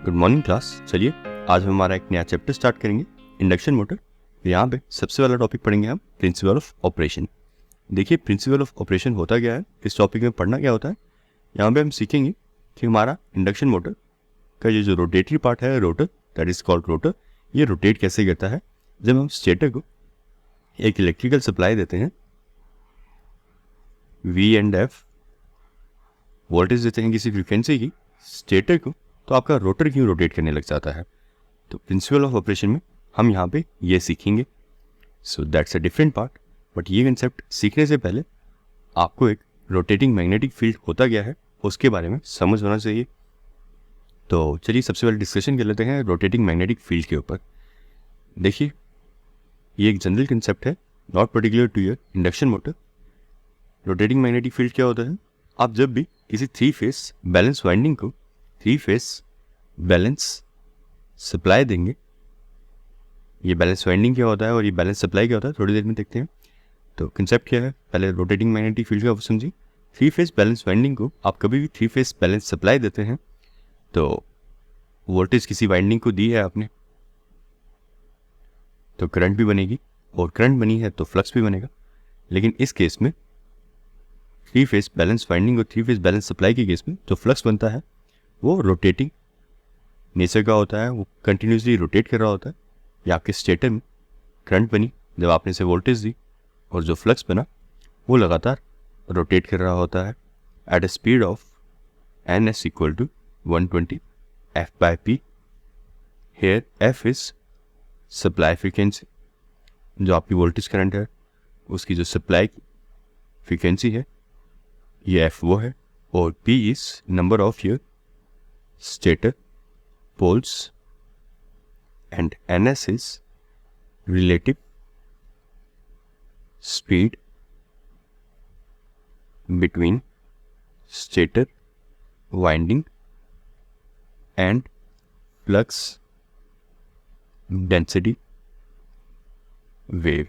Good morning class. चलिए आज हम हमारा एक नया चैप्टर स्टार्ट करेंगे, इंडक्शन मोटर। यहाँ पे सबसे वाला टॉपिक पढ़ेंगे हम प्रिंसिपल ऑफ ऑपरेशन। देखिए प्रिंसिपल ऑफ ऑपरेशन होता क्या है, इस टॉपिक में पढ़ना क्या होता है। यहाँ पे हम सीखेंगे कि हमारा इंडक्शन मोटर का ये जो रोटेटरी पार्ट है, rotor, that is called rotor, ये रोटेट कैसे करता है। जब हम स्टेटर को एक इलेक्ट्रिकल सप्लाई देते हैं, वी एंड एफ वोल्टेज देते हैं किसी फ्रीक्वेंसी की स्टेटर को, तो आपका रोटर क्यों रोटेट करने लग जाता है। तो प्रिंसिपल ऑफ ऑपरेशन में हम यहाँ पे ये सीखेंगे। So that's a different part, but ये कंसेप्ट सीखने से पहले आपको एक रोटेटिंग मैग्नेटिक फील्ड होता क्या है उसके बारे में समझ होना चाहिए। तो चलिए सबसे पहले डिस्कशन कर लेते हैं रोटेटिंग मैग्नेटिक फील्ड के ऊपर। देखिए ये एक जनरल कंसेप्ट है, not particular to your induction motor. Rotating magnetic field क्या होता है, आप जब भी किसी थ्री फेस बैलेंस वाइंडिंग को थ्री फेस बैलेंस सप्लाई देंगे, ये बैलेंस वाइंडिंग क्या होता है और ये बैलेंस सप्लाई क्या होता है थोड़ी देर में देखते हैं। तो कंसेप्ट क्या है, पहले रोटेटिंग मैग्नेटिक फील्ड का समझिए। थ्री फेस बैलेंस वाइंडिंग को आप कभी भी थ्री फेस बैलेंस सप्लाई देते हैं, तो वोल्टेज किसी वाइंडिंग को दी है आपने, तो करंट भी बनेगी, और करंट बनी है तो फ्लक्स भी बनेगा। लेकिन इस केस में थ्री फेस बैलेंस वाइंडिंग और थ्री फेस बैलेंस सप्लाई के केस में जो फ्लक्स बनता है वो रोटेटिंग नेचर का होता है, वो कंटिन्यूसली रोटेट कर रहा होता है। या आपके स्टेटर में करंट बनी जब आपने इसे वोल्टेज दी, और जो फ्लक्स बना वो लगातार रोटेट कर रहा होता है at a speed of NS equal to 120 F/P। Here F is supply frequency, जो आपकी वोल्टेज करंट है उसकी जो सप्लाई की फ्रीक्वेंसी है, ये F वो है, और P is number of your stator poles and NS is relative speed between stator winding and flux density wave।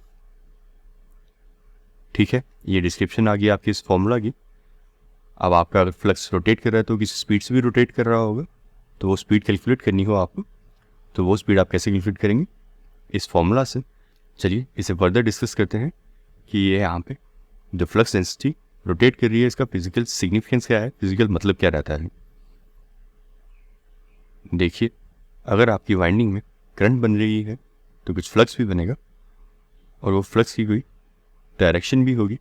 ठीक है, ये डिस्क्रिप्शन आ गई आपकी इस फॉर्मूला की। अब आपका अगर फ्लक्स रोटेट कर रहा है तो किसी स्पीड से भी रोटेट कर रहा होगा, तो वो स्पीड कैलकुलेट करनी हो आपको, तो वो स्पीड आप कैसे कैलकुलेट करेंगे, इस फॉर्मूला से। चलिए इसे फर्दर डिस्कस करते हैं कि ये यहाँ पे जो फ्लक्स डेंसिटी रोटेट कर रही है इसका फिजिकल सिग्निफिकेंस क्या है, फिजिकल मतलब क्या रहता है। देखिए अगर आपकी वाइंडिंग में करंट बन रही है तो कुछ फ्लक्स भी बनेगा, और वो फ्लक्स की कोई डायरेक्शन भी होगी।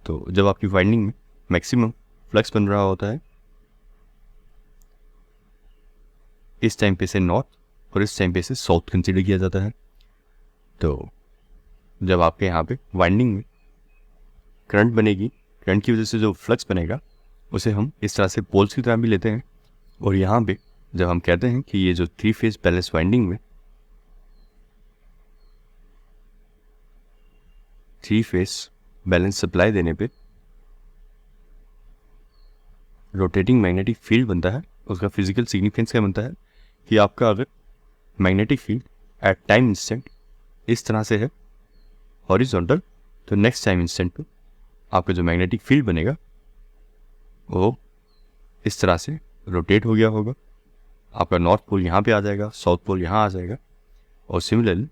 तो जब आपकी वाइंडिंग में मैक्सिमम फ्लक्स बन रहा होता है, इस टाइम पे से नॉर्थ और इस टाइम पे से साउथ कंसीडर किया जाता है। तो जब आपके यहाँ पे वाइंडिंग में करंट बनेगी, करंट की वजह से जो फ्लक्स बनेगा उसे हम इस तरह से पोल्स की तरह भी लेते हैं। और यहाँ पे जब हम कहते हैं कि ये जो थ्री फेज बैलेंस वाइंडिंग में थ्री फेज बैलेंस सप्लाई देने पे रोटेटिंग मैग्नेटिक फील्ड बनता है, उसका फिजिकल सिग्निफिकेंस क्या बनता है कि आपका अगर magnetic field at time instant इस तरह से है हॉरिजॉन्टल, तो नेक्स्ट टाइम इंस्टेंट पे आपका जो मैग्नेटिक फील्ड बनेगा वो इस तरह से रोटेट हो गया होगा। आपका नॉर्थ पोल यहाँ पे आ जाएगा, साउथ पोल यहाँ आ जाएगा, और सिमिलरली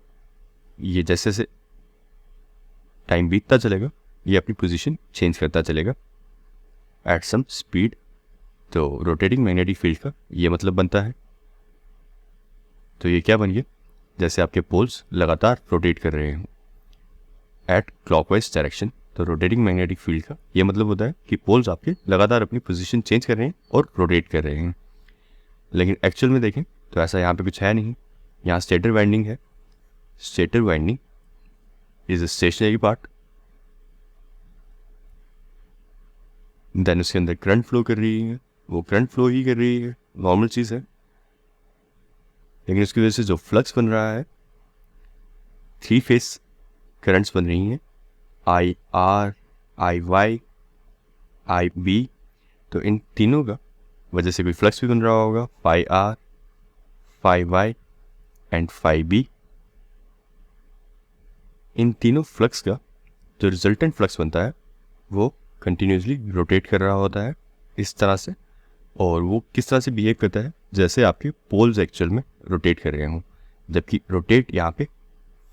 ये जैसे जैसे टाइम बीतता चलेगा ये अपनी पोजीशन चेंज करता चलेगा एट सम स्पीड। तो रोटेटिंग मैग्नेटिक फील्ड का ये मतलब बनता है। तो ये क्या बन गया, जैसे आपके पोल्स लगातार रोटेट कर रहे हैं एट क्लॉकवाइज डायरेक्शन। तो रोटेटिंग मैग्नेटिक फील्ड का ये मतलब होता है कि पोल्स आपके लगातार अपनी पोजीशन चेंज कर रहे हैं और रोटेट कर रहे हैं। लेकिन एक्चुअल में देखें तो ऐसा यहाँ पे कुछ है नहीं। यहाँ स्टेटर वाइंडिंग है, stator winding is a stationary part, then उसके अंदर करंट फ्लो कर रही है, वो करंट फ्लो ही कर रही है, नॉर्मल चीज़ है। लेकिन उसकी वजह से जो फ्लक्स बन रहा है, थ्री फेस करंट्स बन रही हैं, IR, IY, IB, तो इन तीनों का वजह से कोई फ्लक्स भी बन रहा होगा, phi R, phi Y and phi B। इन तीनों फ्लक्स का जो रिजल्टेंट फ्लक्स बनता है वो कंटिन्यूसली रोटेट कर रहा होता है इस तरह से, और वो किस तरह से बिहेव करता है जैसे आपके पोल्स एक्चुअल में रोटेट कर रहे हों, जबकि रोटेट यहाँ पे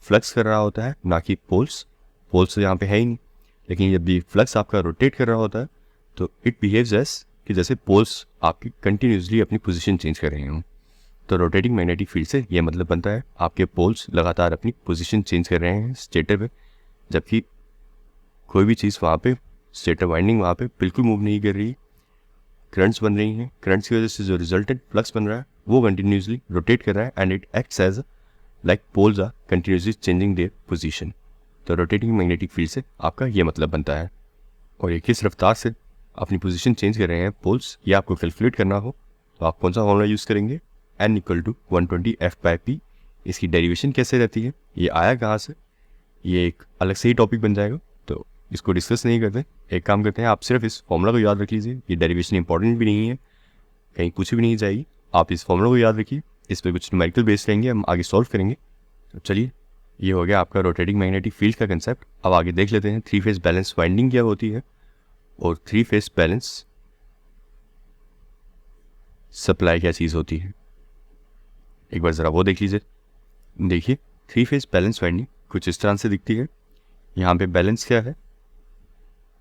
फ्लक्स कर रहा होता है, ना कि पोल्स तो यहाँ पे है ही नहीं। लेकिन जब भी फ्लक्स आपका रोटेट कर रहा होता है तो इट बिहेव्स एज कि जैसे पोल्स आपकी कंटिन्यूसली अपनी पोजीशन चेंज कर रहे हों। तो रोटेटिंग मैग्नेटिक फील्ड से ये मतलब बनता है आपके पोल्स लगातार अपनी पोजीशन चेंज कर रहे हैं स्टेटर पे, जबकि कोई भी चीज़ वहाँ पे स्टेटर वाइंडिंग वहाँ पे बिल्कुल मूव नहीं कर रही। करंट्स बन रही हैं, करंट्स की वजह से जो रिजल्टेंट फ्लक्स बन रहा है वो कंटिन्यूसली रोटेट कर रहा है and it acts as like poles are continuously changing their position. तो रोटेटिंग मैग्नेटिक फील्ड से आपका ये मतलब बनता है। और ये किस रफ्तार से अपनी पोजीशन चेंज कर रहे हैं पोल्स, ये आपको कैलकुलेट करना हो तो आप कौन सा फॉर्मूला यूज़ करेंगे, n = 120 F/p। इसकी डेरिवेशन कैसे रहती है, ये आया कहाँ से, ये एक अलग से ही टॉपिक बन जाएगा, तो इसको डिस्कस नहीं करते। एक काम करते हैं, आप सिर्फ इस फॉर्मूला को याद रख लीजिए। ये डेरिवेशन इंपॉर्टेंट भी नहीं है, कहीं पूछी भी नहीं जाएगी। आप इस फॉर्मूला को याद रखिए, इस पर कुछ न्यूमेरिकल बेस रहेंगे, हम आगे सॉल्व करेंगे। तो चलिए, ये हो गया आपका रोटेटिंग मैग्नेटिक फील्ड का कंसेप्ट। अब आगे देख लेते हैं 3 फेज बैलेंस वाइंडिंग क्या होती है और 3 फेज बैलेंस सप्लाई क्या चीज़ होती है। एक बार ज़रा वो देख लीजिए। देखिए, 3 फेज बैलेंस वाइंडिंग कुछ इस तरह से दिखती है। यहाँ पे बैलेंस क्या है,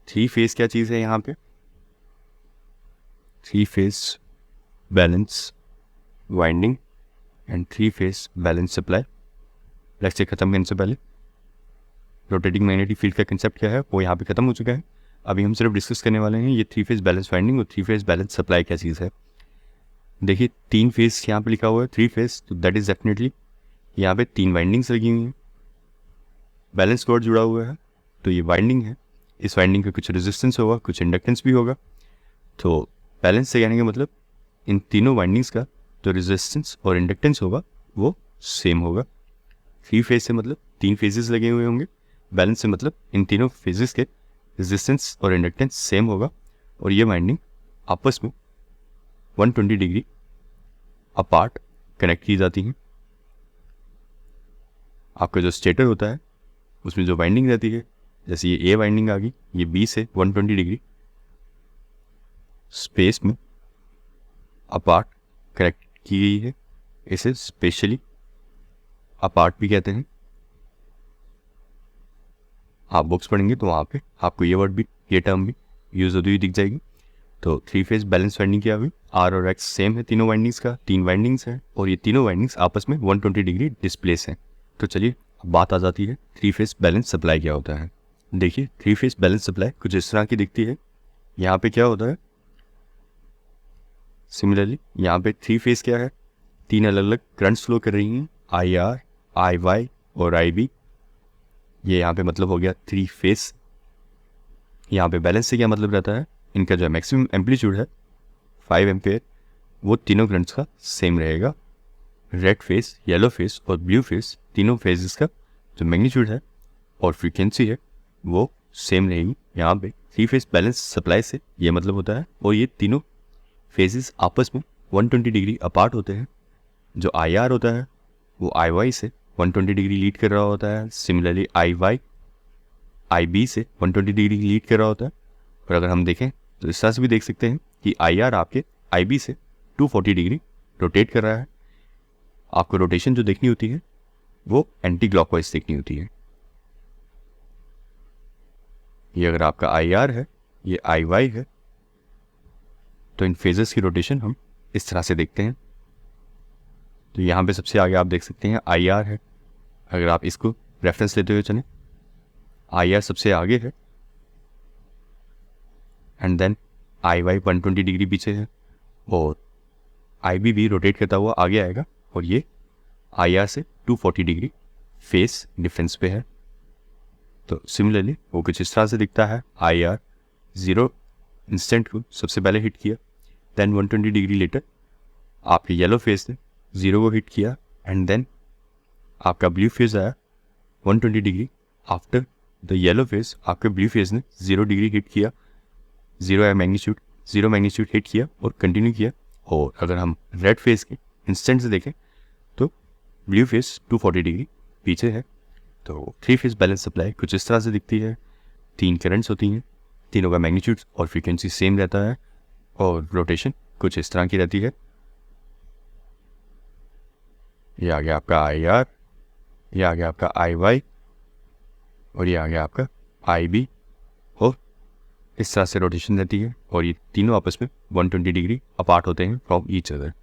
3 फेज क्या चीज़ है यहाँ पे, 3 phase balance winding and 3 phase balance supply. Lecture खत्म करने से पहले रोटेटिंग मैग्नेटिक फील्ड का कंसेप्ट क्या है वो यहाँ पे खत्म हो चुका है। अभी हम सिर्फ डिस्कस करने वाले हैं ये 3 फेज बैलेंस वाइंडिंग और 3 फेज बैलेंस सप्लाई क्या चीज़ है। देखिए, 3 फेज यहाँ पे लिखा हुआ है, 3 फेज, तो दैट इज डेफिनेटली यहाँ पे 3 वाइंडिंग्स लगी हुई हैं, बैलेंस कॉर्ड जुड़ा हुआ है, तो ये वाइंडिंग है। इस वाइंडिंग का कुछ रेजिस्टेंस होगा, कुछ इंडक्टेंस भी होगा। तो बैलेंस से कहने का मतलब इन तीनों वाइंडिंग्स का जो रेजिस्टेंस और इंडक्टेंस होगा वो सेम होगा। 3 फेज से मतलब 3 फेजेस लगे हुए होंगे, बैलेंस से मतलब इन तीनों फेजेस के रेजिस्टेंस और इंडक्टेंस सेम होगा, और ये वाइंडिंग आपस में 120 डिग्री अपार्ट कनेक्ट की जाती हैं। आपका जो स्टेटर होता है उसमें जो वाइंडिंग रहती है, जैसे ये ए वाइंडिंग आ गई, ये बी से 120 डिग्री स्पेस में अपार्ट कनेक्ट की गई है। इसे स्पेशली अपार्ट भी कहते हैं। आप बुक्स पढ़ेंगे तो वहाँ पे आपको ये वर्ड भी, ये टर्म भी यूज होती हुई दिख जाएगी। तो 3 फेज बैलेंस वाइंडिंग क्या हुई, आर और एक्स सेम है तीनों वाइंडिंग्स का, 3 वाइंडिंग्स हैं और ये तीनों वाइंडिंग्स आपस में 120 डिग्री डिस्प्लेस हैं। तो चलिए, अब बात आ जाती है 3 फेज बैलेंस सप्लाई क्या होता है। देखिए, 3 फेज बैलेंस सप्लाई कुछ इस तरह की दिखती है। यहाँ पे क्या होता है, सिमिलरली यहाँ पे 3 फेज क्या है, 3 अलग अलग करंट्स फ्लो कर रही हैं, IR, IY और IB। ये यहाँ पे मतलब हो गया 3 फेज। यहाँ पे बैलेंस से क्या मतलब रहता है, इनका जो मैक्सिमम एम्पलीट्यूड है 5 एम्पेयर, वो तीनों करंट्स का सेम रहेगा। रेड फेज, येलो फेज और ब्लू फेज, तीनों फेजेस का जो मैग्नीट्यूड है और फ्रीक्वेंसी है वो सेम रहेगी। यहाँ पे 3 फेज बैलेंस सप्लाई से ये मतलब होता है, और ये तीनों फेजेस आपस में 120 डिग्री अपार्ट होते हैं। जो IR होता है वो IY से 120 डिग्री लीड कर रहा होता है, सिमिलरली IY IB से 120 डिग्री लीड कर रहा होता है। और अगर हम देखें तो इस तरह से भी देख सकते हैं कि IR आपके IB से 240 डिग्री रोटेट कर रहा है। आपको रोटेशन जो देखनी होती है वो एंटी क्लॉकवाइज देखनी होती है। ये अगर आपका IR है, ये IY है, तो इन फेजेस की रोटेशन हम इस तरह से देखते हैं। तो यहाँ पे सबसे आगे आप देख सकते हैं IR है। अगर आप इसको रेफरेंस लेते हुए चलें, IR सबसे आगे है एंड देन IY 120 डिग्री पीछे है, और IB भी रोटेट करता हुआ आगे आएगा, और ये IR से 240 डिग्री फेस डिफरेंस पे है। तो सिमिलरली वो कुछ इस तरह से दिखता है। IR 0 इंस्टेंट को सबसे पहले हिट किया, देन 120 डिग्री लेटर आपके येलो फेस ने 0 को हिट किया, एंड देन आपका ब्लू फेज आया 120 degree after the yellow phase, आपके ब्लू फेज ने 0 डिग्री हिट किया, 0 मैग्नीट्यूड हिट किया और कंटिन्यू किया। और अगर हम रेड फेज के इंस्टेंट से देखें तो ब्लू फेज 240 डिग्री पीछे है। तो 3 फेज बैलेंस सप्लाई कुछ इस तरह से दिखती है। 3 करंट्स होती हैं, तीनों का मैग्नीट्यूड और फ्रीक्वेंसी सेम रहता है, और रोटेशन कुछ इस तरह की रहती है। ये आ गया आपका आई आर, ये आ गया आपका आई वाई, और ये आ गया आपका आई बी। और इस तरह से रोटेशन रहती है और ये तीनों आपस में 120 डिग्री अपार्ट होते हैं फ्रॉम ईच अदर।